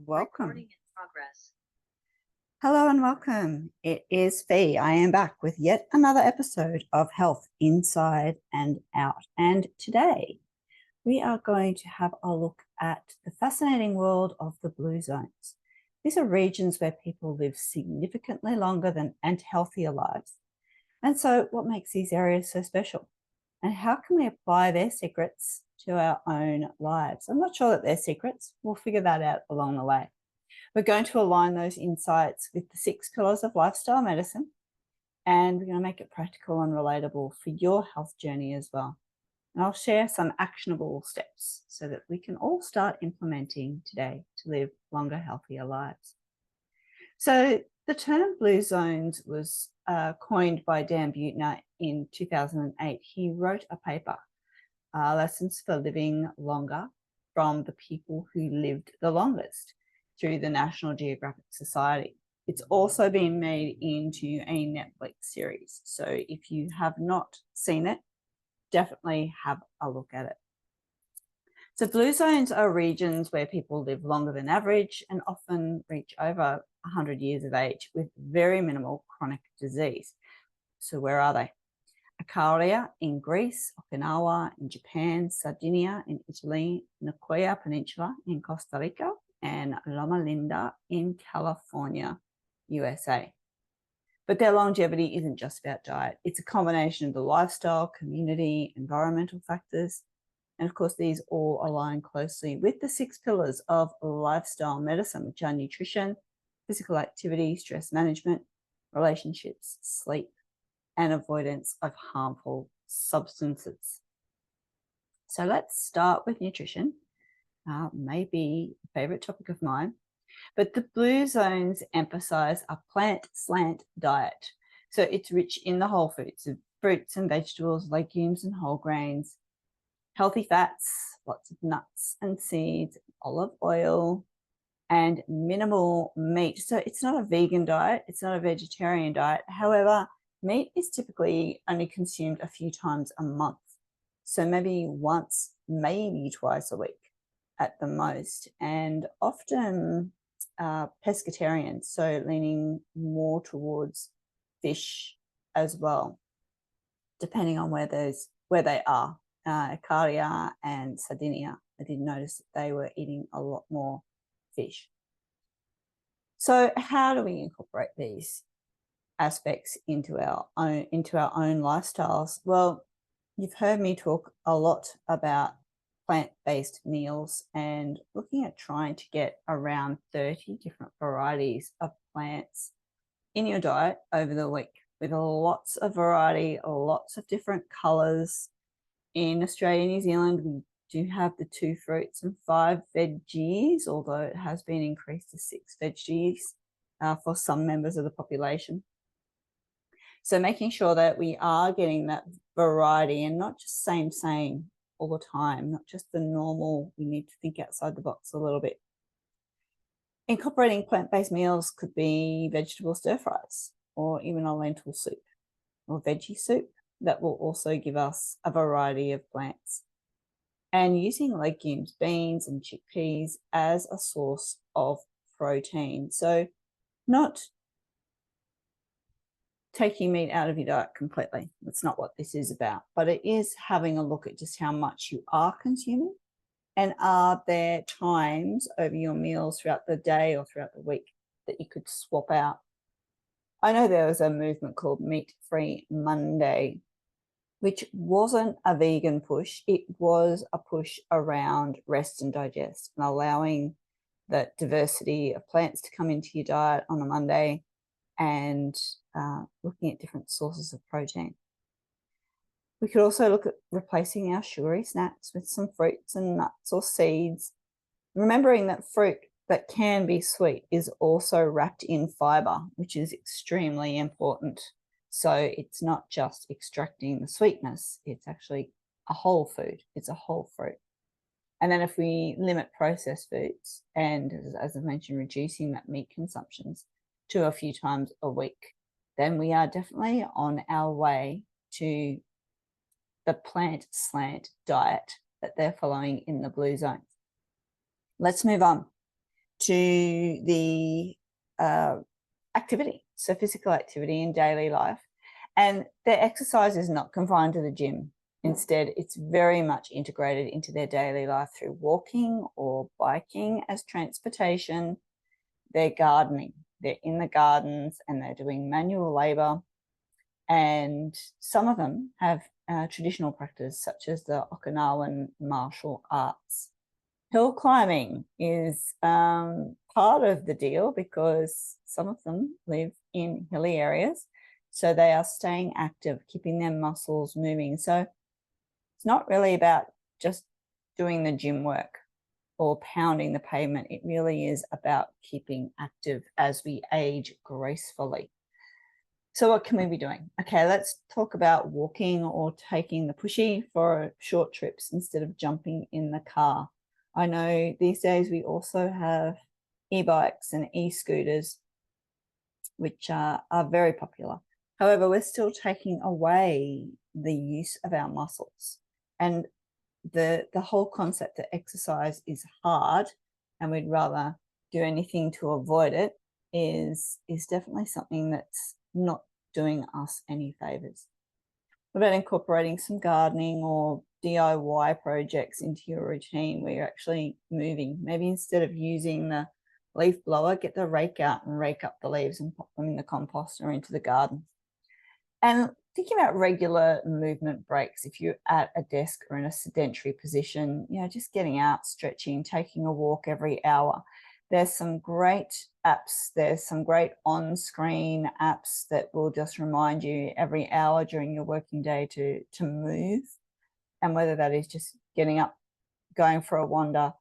welcome. Recording in progress. Hello and welcome. It is Fee. I am back with yet another episode of Health Inside and Out. And today we are going to have a look at the fascinating world of the blue zones. These are regions where people live significantly longer and healthier lives. And so what makes these areas so special? And how can we apply their secrets to our own lives? I'm not sure that they're secrets. We'll figure that out along the way. We're going to align those insights with the 6 pillars of lifestyle medicine, and we're going to make it practical and relatable for your health journey as well. And I'll share some actionable steps so that we can all start implementing today to live longer, healthier lives. So the term blue zones was coined by Dan Buettner in 2008. He wrote a paper, Lessons for Living Longer from the People Who Lived the Longest, through the National Geographic Society. It's also been made into a Netflix series. So if you have not seen it, definitely have a look at it. So blue zones are regions where people live longer than average and often reach over 100 years of age with very minimal chronic disease. So where are they? Australia in Greece, Okinawa in Japan, Sardinia in Italy, Nicoya Peninsula in Costa Rica, and Loma Linda in California, USA. But their longevity isn't just about diet. It's a combination of the lifestyle, community, environmental factors. And of course, these all align closely with the 6 pillars of lifestyle medicine, which are nutrition, physical activity, stress management, relationships, sleep, and avoidance of harmful substances. So let's start with nutrition. Maybe a favorite topic of mine, but the blue zones emphasize a plant slant diet. So it's rich in the whole foods, of fruits and vegetables, legumes and whole grains, healthy fats, lots of nuts and seeds, olive oil, and minimal meat. So it's not a vegan diet, it's not a vegetarian diet. However, meat is typically only consumed a few times a month. So maybe once, maybe twice a week at the most, and often pescatarian, so leaning more towards fish as well, depending on where they are. Icaria and Sardinia, I did notice that they were eating a lot more fish. So how do we incorporate these aspects into our own lifestyles? Well, you've heard me talk a lot about plant-based meals and looking at trying to get around 30 different varieties of plants in your diet over the week, with lots of variety, lots of different colors. In Australia and New Zealand, we do have the 2 fruits and 5 veggies, although it has been increased to 6 veggies for some members of the population. So making sure that we are getting that variety and not just same all the time, not just the normal. We need to think outside the box a little bit. Incorporating plant-based meals could be vegetable stir fries, or even a lentil soup or veggie soup that will also give us a variety of plants. And using legumes, beans and chickpeas as a source of protein. So not taking meat out of your diet completely. That's not what this is about, but it is having a look at just how much you are consuming, and are there times over your meals throughout the day or throughout the week that you could swap out. I know there was a movement called Meat Free Monday, which wasn't a vegan push. It was a push around rest and digest and allowing that diversity of plants to come into your diet on a Monday, and looking at different sources of protein. We could also look at replacing our sugary snacks with some fruits and nuts or seeds, remembering that fruit that can be sweet is also wrapped in fiber, which is extremely important. So it's not just extracting the sweetness, it's actually a whole food, it's a whole fruit. And then if we limit processed foods and, as I mentioned, reducing that meat consumptions to a few times a week, then we are definitely on our way to the plant slant diet that they're following in the blue zone. Let's move on. to the activity, so physical activity in daily life. And their exercise is not confined to the gym. Instead, it's very much integrated into their daily life through walking or biking as transportation. They're gardening. They're in the gardens and they're doing manual labor. And some of them have traditional practice, such as the Okinawan martial arts. Hill climbing is part of the deal because some of them live in hilly areas. So they are staying active, keeping their muscles moving. So it's not really about just doing the gym work or pounding the pavement. It really is about keeping active as we age gracefully. So what can we be doing? Okay, let's talk about walking or taking the pushy for short trips instead of jumping in the car. I know these days we also have e-bikes and e-scooters, which are very popular. However, we're still taking away the use of our muscles. And the whole concept that exercise is hard and we'd rather do anything to avoid it is definitely something that's not doing us any favors. What about incorporating some gardening or DIY projects into your routine where you're actually moving? Maybe instead of using the leaf blower, get the rake out and rake up the leaves and pop them in the compost or into the garden. And thinking about regular movement breaks, if you're at a desk or in a sedentary position, just getting out, stretching, taking a walk every hour. There's some great apps. There's some great on-screen apps that will just remind you every hour during your working day to move. And whether that is just getting up, going for a wander,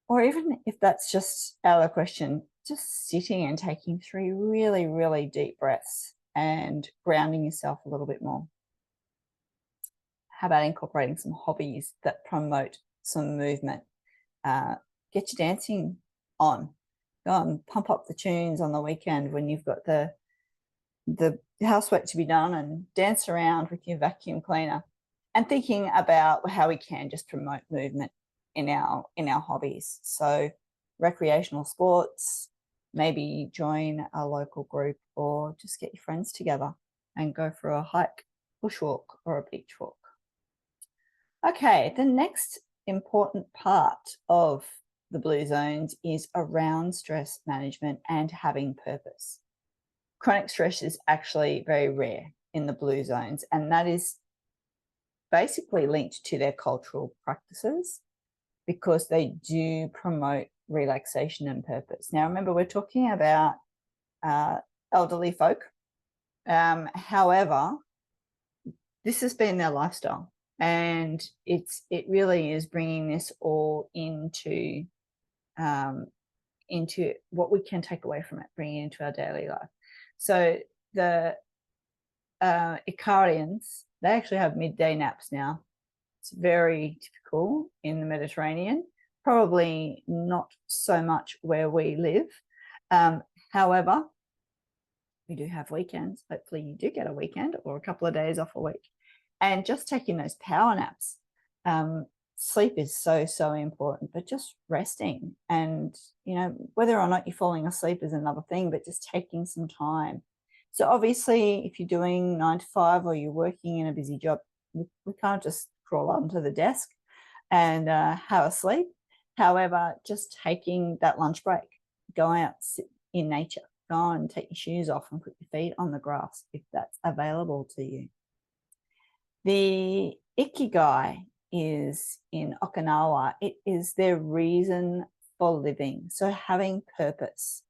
or even if that's just out of the question, just sitting and taking 3 really, really deep breaths and grounding yourself a little bit more. How about incorporating some hobbies that promote some movement? Get your dancing on. Go and pump up the tunes on the weekend when you've got the housework to be done, and dance around with your vacuum cleaner, and thinking about how we can just promote movement in our hobbies. So recreational sports, maybe join a local group or just get your friends together and go for a hike, bushwalk, or a beach walk. Okay, the next important part of the blue zones is around stress management and having purpose. Chronic stress is actually very rare in the blue zones, and that is basically linked to their cultural practices because they do promote relaxation and purpose. Now, remember, we're talking about elderly folk. However, this has been their lifestyle, and it really is bringing this all into what we can take away from it, bringing it into our daily life. So the Icarians, they actually have midday naps now. It's very typical in the Mediterranean, probably not so much where we live. However, we do have weekends. Hopefully you do get a weekend or a couple of days off a week. And just taking those power naps. Sleep is so important, but just resting and, whether or not you're falling asleep is another thing, but just taking some time. So obviously, if you're doing 9 to 5 or you're working in a busy job, we can't just crawl onto the desk and have a sleep. However, just taking that lunch break, go out, sit in nature, go and take your shoes off and put your feet on the grass if that's available to you. The Ikigai is in Okinawa. It is their reason for living. So having purpose,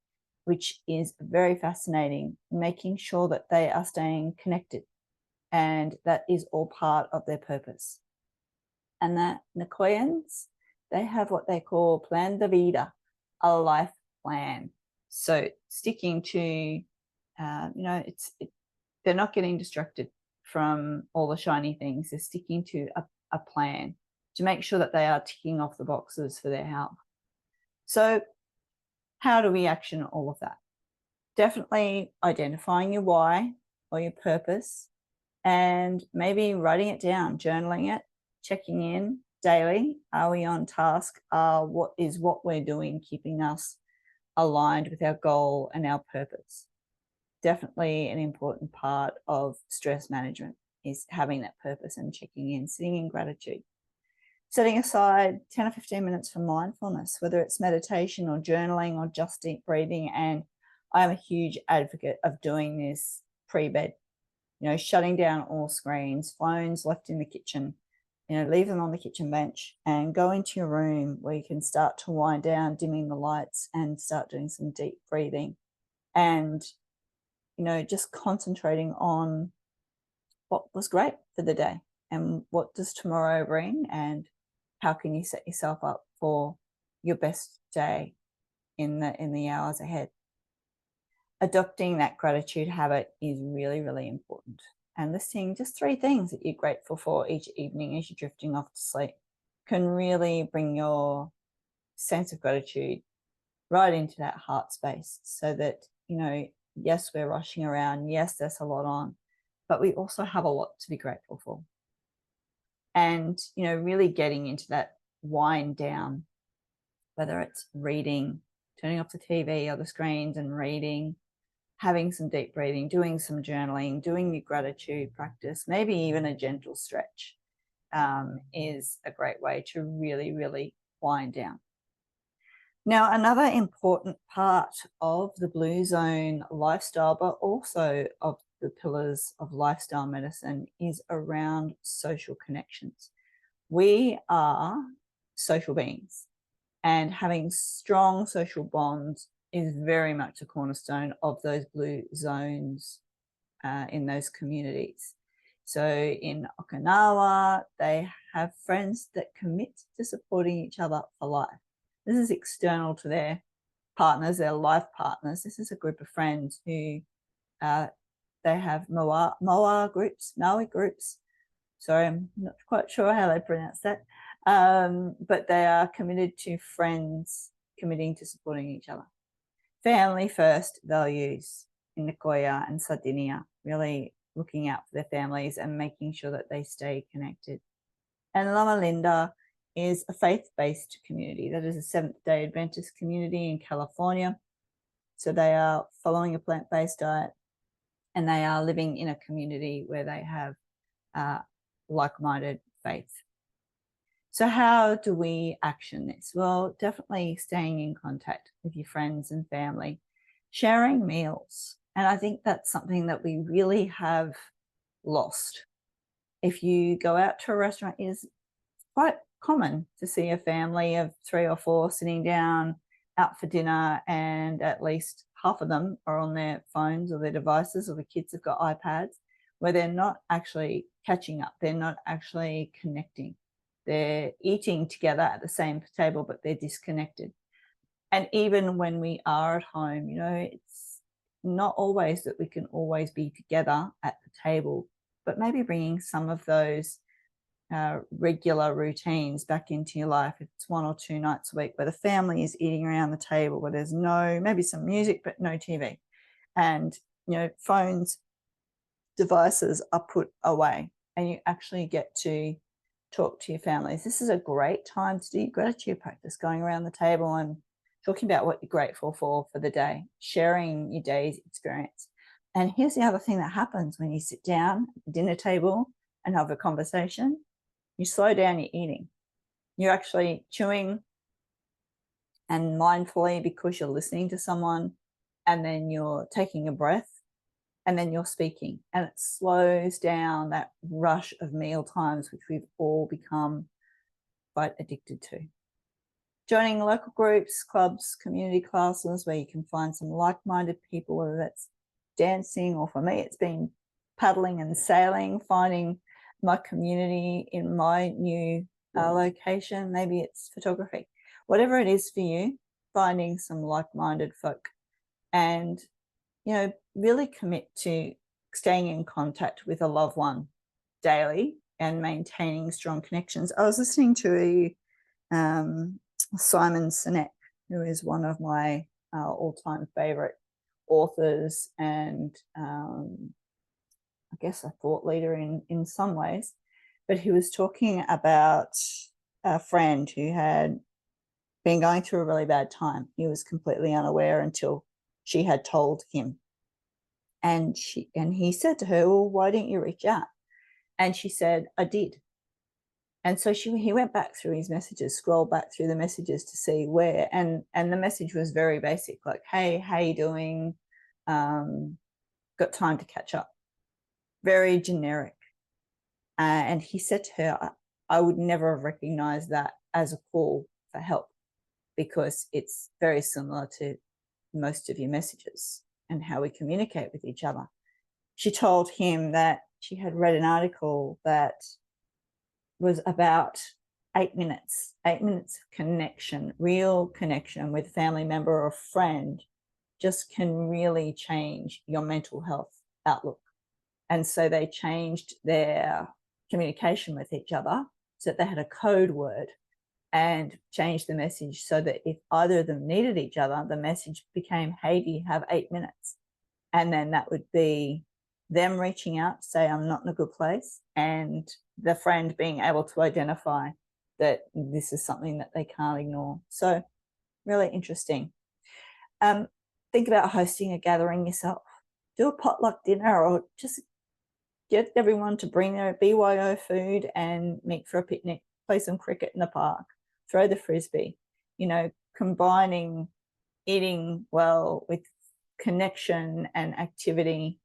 which is very fascinating, making sure that they are staying connected, and that is all part of their purpose. And the Nicoyans, they have what they call plan de vida, a life plan. So sticking to, they're not getting distracted from all the shiny things. They're sticking to a plan to make sure that they are ticking off the boxes for their health. So how do we action all of that? Definitely identifying your why or your purpose, and maybe writing it down, journaling it, checking in, daily? Are we on task? What we're doing keeping us aligned with our goal and our purpose? Definitely an important part of stress management is having that purpose and checking in, sitting in gratitude. Setting aside 10 or 15 minutes for mindfulness, whether it's meditation or journaling or just deep breathing. And I'm a huge advocate of doing this pre-bed, shutting down all screens, phones left in the kitchen, leave them on the kitchen bench and go into your room where you can start to wind down, dimming the lights and start doing some deep breathing and, just concentrating on what was great for the day and what does tomorrow bring and how can you set yourself up for your best day in the hours ahead. Adopting that gratitude habit is really, really important. And listing just 3 things that you're grateful for each evening as you're drifting off to sleep can really bring your sense of gratitude right into that heart space so that, yes, we're rushing around. Yes, there's a lot on, but we also have a lot to be grateful for. And, really getting into that wind down, whether it's reading, turning off the TV or the screens and reading, having some deep breathing, doing some journaling, doing your gratitude practice, maybe even a gentle stretch is a great way to really, really wind down. Now, another important part of the Blue Zone lifestyle, but also of the pillars of lifestyle medicine, is around social connections. We are social beings, and having strong social bonds is very much a cornerstone of those blue zones in those communities. So in Okinawa, they have friends that commit to supporting each other for life. This is external to their partners, their life partners. This is a group of friends who they have Maui groups. Sorry, I'm not quite sure how they pronounce that. But they are committed to friends committing to supporting each other. Family first values in Nicoya and Sardinia, really looking out for their families and making sure that they stay connected. And Loma Linda is a faith-based community. That is a Seventh-day Adventist community in California. So they are following a plant-based diet and they are living in a community where they have like-minded faith. So how do we action this? Well, definitely staying in contact with your friends and family, sharing meals. And I think that's something that we really have lost. If you go out to a restaurant, it is quite common to see a family of 3 or 4 sitting down out for dinner, and at least half of them are on their phones or their devices, or the kids have got iPads, where they're not actually catching up. They're not actually connecting. They're eating together at the same table, but they're disconnected. And even when we are at home, it's not always that we can always be together at the table, but maybe bringing some of those regular routines back into your life. If it's 1 or 2 nights a week where the family is eating around the table, where there's maybe some music, but no TV. And, phones, devices are put away and you actually get to talk to your families. This is a great time to do your gratitude practice, going around the table and talking about what you're grateful for the day, sharing your day's experience. And here's the other thing that happens when you sit down at the dinner table and have a conversation. You slow down your eating. You're actually chewing and mindfully because you're listening to someone, and then you're taking a breath, and then you're speaking, and it slows down that rush of meal times, which we've all become quite addicted to. Joining local groups, clubs, community classes where you can find some like-minded people, whether that's dancing, or for me, it's been paddling and sailing, finding my community in my new location. Maybe it's photography. Whatever it is for you, finding some like-minded folk and really commit to staying in contact with a loved one daily and maintaining strong connections. I was listening to Simon Sinek, who is one of my all-time favorite authors and I guess a thought leader in some ways, but he was talking about a friend who had been going through a really bad time. He was completely unaware until she had told him. And he said to her, well, why didn't you reach out? And she said, I did. And so he went back through his messages, scrolled back through the messages to see where, and the message was very basic, like, hey, how you doing? Got time to catch up. Very generic. And he said to her, I would never have recognized that as a call for help, because it's very similar to most of your messages and how we communicate with each other. She told him that she had read an article that was about 8 minutes of connection, real connection with a family member or a friend, just can really change your mental health outlook. And so they changed their communication with each other so that they had a code word and changed the message so that if either of them needed each other, the message became, hey, do you have 8 minutes? And then that would be them reaching out to say, I'm not in a good place, and the friend being able to identify that this is something that they can't ignore. So really interesting. Think about hosting a gathering yourself. Do a potluck dinner, or just get everyone to bring their BYO food and meet for a picnic, play some cricket in the park, throw the frisbee, combining eating well with connection and activity.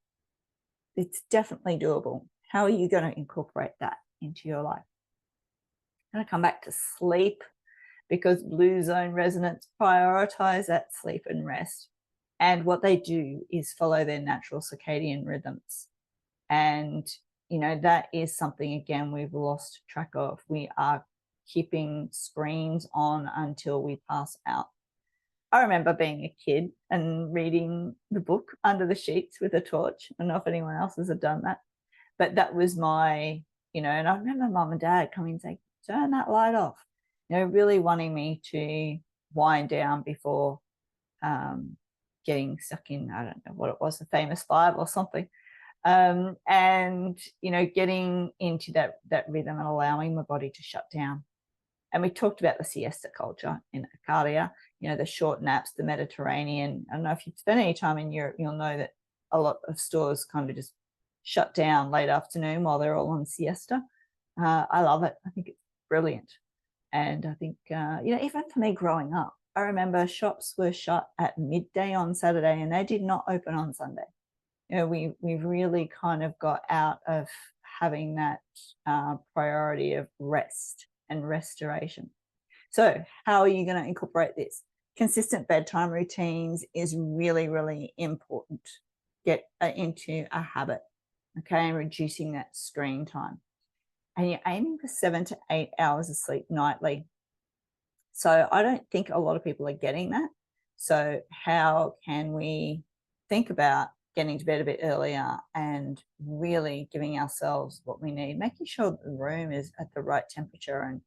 It's definitely doable. How are you going to incorporate that into your life? I'm going to come back to sleep, because blue zone residents prioritize that sleep and rest. And what they do is follow their natural circadian rhythms. And, that is something, again, we've lost track of. We are keeping screens on until we pass out. I remember being a kid and reading the book under the sheets with a torch. I don't know if anyone else has done that, but that was my, and I remember mum and dad coming and saying, turn that light off, really wanting me to wind down before getting stuck in, I don't know what it was, the famous 5 or something. And, getting into that rhythm and allowing my body to shut down. And we talked about the siesta culture in Acadia, the short naps, the Mediterranean. I don't know if you've spent any time in Europe, you'll know that a lot of stores kind of just shut down late afternoon while they're all on siesta. I love it. I think it's brilliant. And I think, even for me growing up, I remember shops were shut at midday on Saturday and they did not open on Sunday. We've really kind of got out of having that priority of rest and restoration. So how are you going to incorporate this? Consistent bedtime routines is really, really important. Get into a habit, okay, and reducing that screen time. And you're aiming for 7 to 8 hours of sleep nightly. So I don't think a lot of people are getting that. So how can we think about getting to bed a bit earlier and really giving ourselves what we need, making sure that the room is at the right temperature and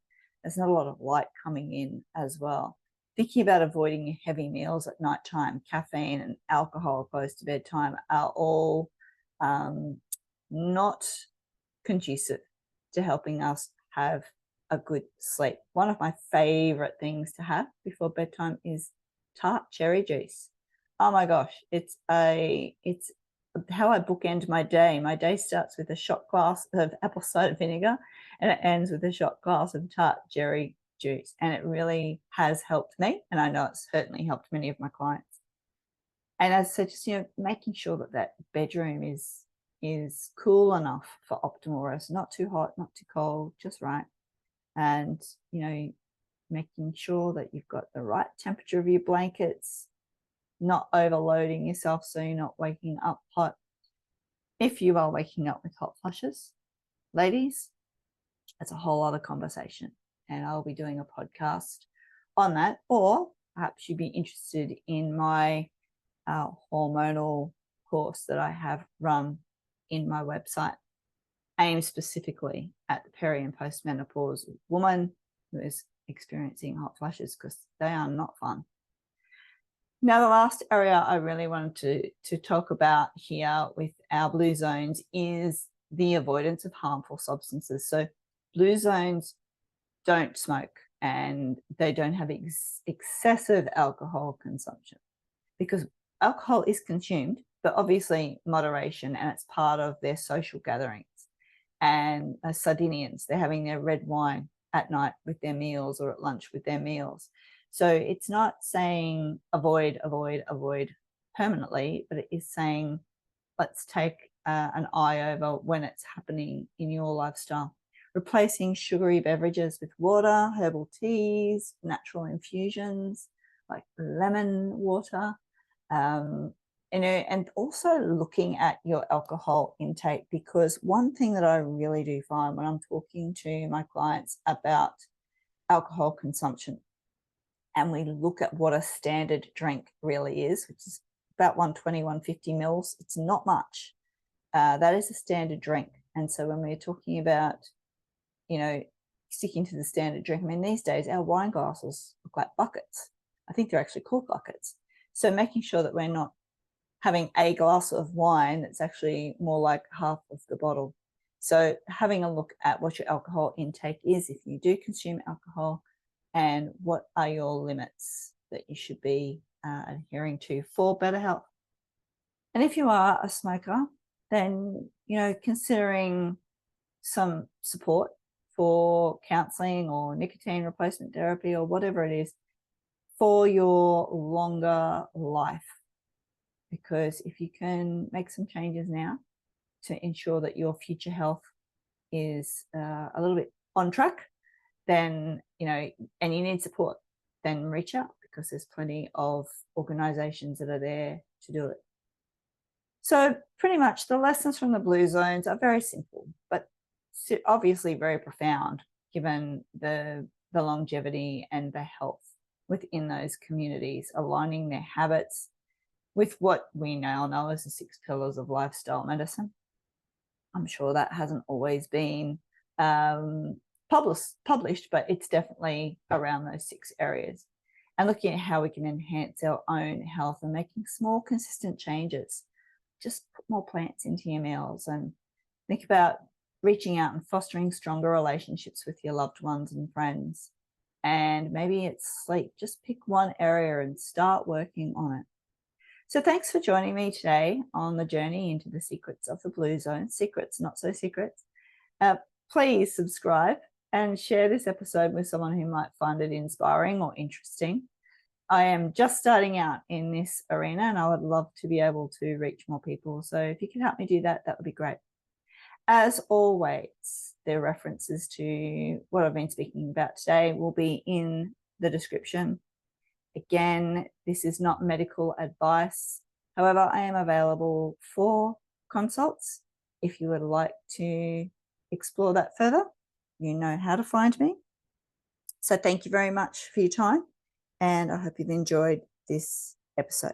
there's not a lot of light coming in as well. Thinking about avoiding heavy meals at nighttime, caffeine and alcohol close to bedtime are all not conducive to helping us have a good sleep. One of my favorite things to have before bedtime is tart cherry juice. Oh my gosh, it's how I bookend my day. My day starts with a shot glass of apple cider vinegar and it ends with a shot glass of tart cherry juice. And it really has helped me. And I know it's certainly helped many of my clients. And as I said, just, making sure that that bedroom is cool enough for optimal rest, not too hot, not too cold, just right. And, making sure that you've got the right temperature of your blankets, not overloading yourself so you're not waking up hot. If you are waking up with hot flushes, ladies, that's a whole other conversation. And I'll be doing a podcast on that. Or perhaps you'd be interested in my hormonal course that I have run in my website, aimed specifically at the peri and postmenopause woman who is experiencing hot flushes, because they are not fun. Now, the last area I really wanted to talk about here with our blue zones is the avoidance of harmful substances. So blue zones don't smoke and they don't have excessive alcohol consumption, because alcohol is consumed, but obviously moderation, and it's part of their social gatherings. And Sardinians, they're having their red wine at night with their meals or at lunch with their meals. So it's not saying avoid permanently, but it is saying let's take an eye over when it's happening in your lifestyle. Replacing sugary beverages with water, herbal teas, natural infusions like lemon water, and also looking at your alcohol intake, because one thing that I really do find when I'm talking to my clients about alcohol consumption, and we look at what a standard drink really is, which is about 120, 150 mils, it's not much. That is a standard drink. And so when we're talking about, sticking to the standard drink, I mean, these days our wine glasses look like buckets. I think they're actually called buckets. So making sure that we're not having a glass of wine that's actually more like half of the bottle. So having a look at what your alcohol intake is if you do consume alcohol, and what are your limits that you should be adhering to for better health. And if you are a smoker, then, considering some support for counseling or nicotine replacement therapy or whatever it is for your longer life. Because if you can make some changes now to ensure that your future health is a little bit on track, then, and you need support, then reach out, because there's plenty of organizations that are there to do it. So pretty much the lessons from the blue zones are very simple, but obviously very profound, given the longevity and the health within those communities, aligning their habits with what we now know as the 6 pillars of lifestyle medicine. I'm sure that hasn't always been published, but it's definitely around those 6 areas. And looking at how we can enhance our own health and making small, consistent changes. Just put more plants into your meals and think about reaching out and fostering stronger relationships with your loved ones and friends. And maybe it's sleep. Just pick one area and start working on it. So thanks for joining me today on the journey into the secrets of the blue zone. Secrets, not so secrets. Please subscribe and share this episode with someone who might find it inspiring or interesting. I am just starting out in this arena, and I would love to be able to reach more people. So if you can help me do that, that would be great. As always, the references to what I've been speaking about today will be in the description. Again, this is not medical advice. However, I am available for consults. If you would like to explore that further, you know how to find me. So thank you very much for your time, and I hope you've enjoyed this episode.